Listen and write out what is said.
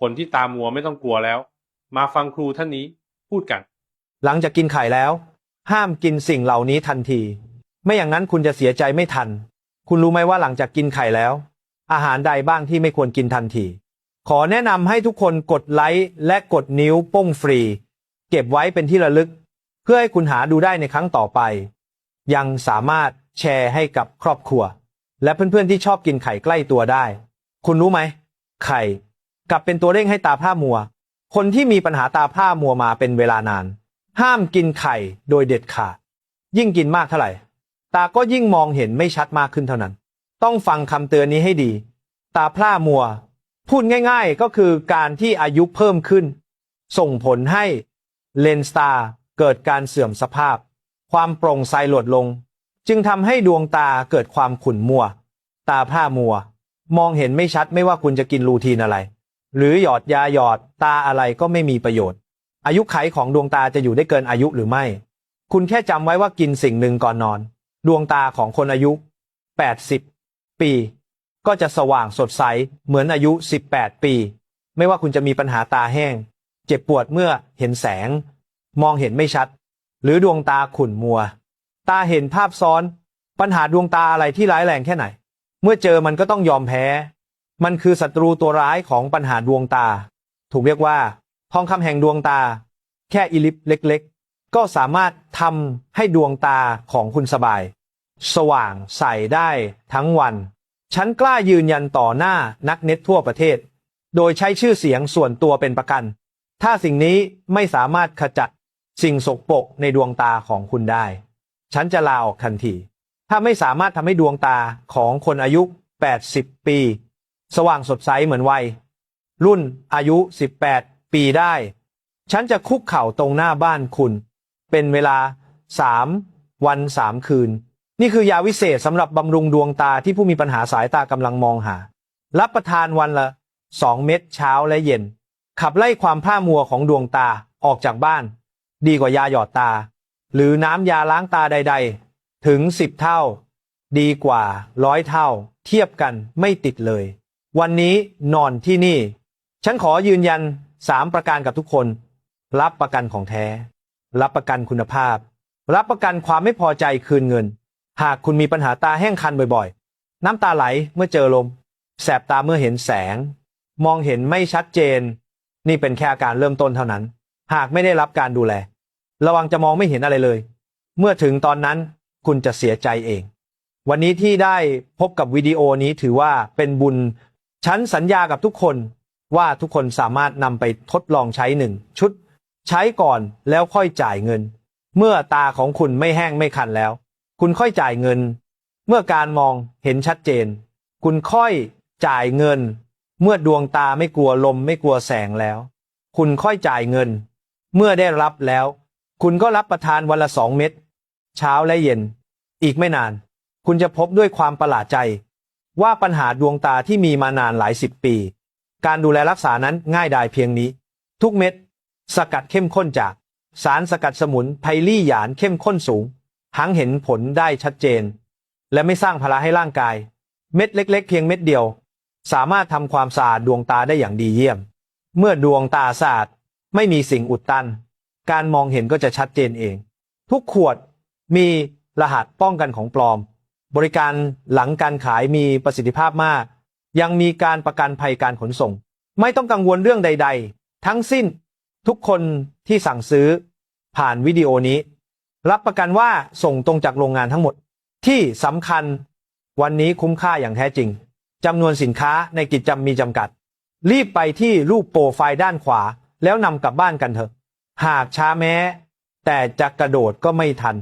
คนที่ตามัวไม่ต้องกลัวแล้วมาฟังครูท่านนี้พูดกันหลังจากกินไข่แล้วห้ามกินสิ่งเหล่านี้ทันทีไม่อย่างนั้นคุณจะเสียใจไม่ทันคุณรู้ไหมว่าหลังจากกินไข่แล้วอาหารใดบ้างที่ไม่ควรกินทันทีขอแนะนำให้ทุกคนกดไลค์และกดนิ้วโป้งฟรีเก็บไว้เป็นที่ระลึกเพื่อให้คุณหาดูได้ในครั้งต่อไปยังสามารถแชร์ให้กับครอบครัวและเพื่อนๆที่ชอบกินไข่ใกล้ตัวได้คุณรู้ไหมไข่กลับเป็นตัวเร่งให้ตาพร่ามัวคนที่มีปัญหาตาพร่ามัวมาเป็นเวลานานห้ามกินไข่โดยเด็ดขาดยิ่งกินมากเท่าไหร่ตาก็ยิ่งมองเห็นไม่ชัดมากขึ้นเท่านั้นต้องฟังคำเตือนนี้ให้ดีตาพร่ามัวพูดง่ายๆก็คือการที่อายุเพิ่มขึ้นส่งผลให้เลนส์ตาเกิดการเสื่อมสภาพความโปร่งใสลดลงจึงทำให้ดวงตาเกิดความขุ่นมัวตาพร่ามัวมองเห็นไม่ชัดไม่ว่าคุณจะกินรูทีนอะไรหรือหยอดยาหยอดตาอะไรก็ไม่มีประโยชน์อายุขัยของดวงตาจะอยู่ได้เกินอายุหรือไม่คุณแค่จำไว้ว่ากินสิ่งหนึ่งก่อนนอนดวงตาของคนอายุ80ปีก็จะสว่างสดใสเหมือนอายุ18ปีไม่ว่าคุณจะมีปัญหาตาแห้งเจ็บปวดเมื่อเห็นแสงมองเห็นไม่ชัดหรือดวงตาขุ่นมัวตาเห็นภาพซ้อนปัญหาดวงตาอะไรที่ร้ายแรงแค่ไหนเมื่อเจอมันก็ต้องยอมแพ้มันคือศัตรูตัวร้ายของปัญหาดวงตาถูกเรียกว่าทองคำแห่งดวงตาแค่อิลิปเล็กๆก็สามารถทำให้ดวงตาของคุณสบายสว่างใสได้ทั้งวันฉันกล้ายืนยันต่อหน้านักเน็ตทั่วประเทศโดยใช้ชื่อเสียงส่วนตัวเป็นประกันถ้าสิ่งนี้ไม่สามารถขจัดสิ่งสกปรกในดวงตาของคุณได้ฉันจะลาออกทันทีถ้าไม่สามารถทำให้ดวงตาของคนอายุ80ปีสว่างสดใสเหมือนวัยรุ่นอายุ18ปีได้ฉันจะคุกเข่าตรงหน้าบ้านคุณเป็นเวลา3 วัน 3 คืนนี่คือยาวิเศษสำหรับบำรุงดวงตาที่ผู้มีปัญหาสายตากำลังมองหารับประทานวันละ2 เม็ดเช้าและเย็นขับไล่ความพร่ามัวของดวงตาออกจากบ้านดีกว่ายาหยอดตาหรือน้ำยาล้างตาใดๆถึง10 เท่าดีกว่า100 เท่าเทียบกันไม่ติดเลยวันนี้นอนที่นี่ฉันขอยืนยัน3 ประการกับทุกคนรับประกันของแท้รับประกันคุณภาพรับประกันความไม่พอใจคืนเงินหากคุณมีปัญหาตาแห้งคันบ่อยๆน้ำตาไหลเมื่อเจอลมแสบตาเมื่อเห็นแสงมองเห็นไม่ชัดเจนนี่เป็นแค่อาการเริ่มต้นเท่านั้นหากไม่ได้รับการดูแลระวังจะมองไม่เห็นอะไรเลยเมื่อถึงตอนนั้นคุณจะเสียใจเองวันนี้ที่ได้พบกับวิดีโอนี้ถือว่าเป็นบุญฉันสัญญากับทุกคนว่าทุกคนสามารถนำไปทดลองใช้1 ชุดใช้ก่อนแล้วค่อยจ่ายเงินเมื่อตาของคุณไม่แห้งไม่คันแล้วคุณค่อยจ่ายเงินเมื่อการมองเห็นชัดเจนคุณค่อยจ่ายเงินเมื่อดวงตาไม่กลัวลมไม่กลัวแสงแล้วคุณค่อยจ่ายเงินเมื่อได้รับแล้วคุณก็รับประทานวันละ2 เม็ดเช้าและเย็นอีกไม่นานคุณจะพบด้วยความประหลาดใจว่าปัญหาดวงตาที่มีมานานหลาย10 ปีการดูแลรักษานั้นง่ายดายเพียงนี้ทุกเม็ดสกัดเข้มข้นจากสารสกัดสมุนไพรลี่หยานเข้มข้นสูงหังเห็นผลได้ชัดเจนและไม่สร้างภาระให้ร่างกายเม็ดเล็กๆเพียงเม็ดเดียวสามารถทำความสะอาดดวงตาได้อย่างดีเยี่ยมเมื่อดวงตาสะอาดไม่มีสิ่งอุดตันการมองเห็นก็จะชัดเจนเองทุกขวดมีรหัสป้องกันของปลอมบริการหลังการขายมีประสิทธิภาพมากยังมีการประกันภัยการขนส่งไม่ต้องกังวลเรื่องใดๆทั้งสิ้นทุกคนที่สั่งซื้อผ่านวิดีโอนี้รับประกันว่าส่งตรงจากโรงงานทั้งหมดที่สำคัญวันนี้คุ้มค่าอย่างแท้จริงจำนวนสินค้าในกิจมีจำกัดรีบไปที่รูปโปรไฟล์ด้านขวาแล้วนำกลับบ้านกันเถอะหากช้าแม้แต่จะกระโดดก็ไม่ทัน